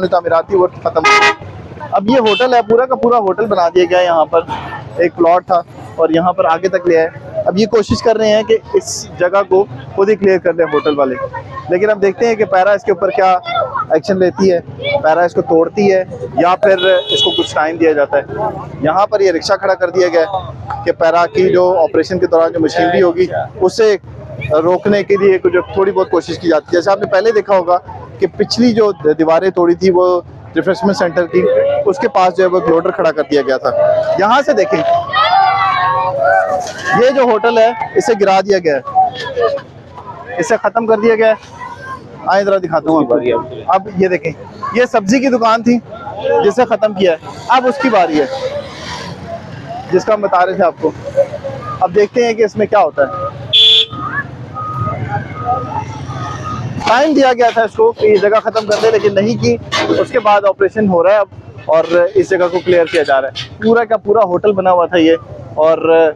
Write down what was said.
पुरानी तामीरात थी वो खत्म। अब ये होटल है, पूरा का पूरा होटल बना दिया गया है। यहाँ पर एक प्लॉट था और यहाँ पर आगे तक लिया है। अब ये कोशिश कर रहे हैं कि इस जगह को खुद ही क्लियर कर दें होटल वाले, लेकिन अब देखते हैं कि पैरा इसके ऊपर क्या एक्शन लेती है। पैरा इसको तोड़ती है या फिर इसको कुछ टाइम दिया जाता है। यहाँ पर ये रिक्शा खड़ा कर दिया गया है कि पैरा की जो ऑपरेशन के दौरान जो मशीनरी होगी उससे रोकने के लिए कुछ थोड़ी बहुत कोशिश की जाती है। जैसे आपने पहले देखा होगा कि पिछली जो दीवारें तोड़ी थी वो रिफ्रेशमेंट सेंटर की, उसके पास जो है वो लोडर खड़ा कर दिया गया था। यहाँ से देखें, ये जो होटल है इसे गिरा दिया गया है, इसे खत्म कर दिया गया है। आए जरा दिखाता हूँ आपको। अब ये देखें, ये सब्जी की दुकान थी जिसे खत्म किया है, अब उसकी बारी है जिसका हम बता रहे थे आपको। अब देखते हैं कि इसमें क्या होता है। टाइम दिया गया था इसको कि ये जगह खत्म कर दे, लेकिन नहीं की। उसके बाद ऑपरेशन हो रहा है अब और इस जगह को क्लियर किया जा रहा है। पूरा का पूरा होटल बना हुआ था ये, और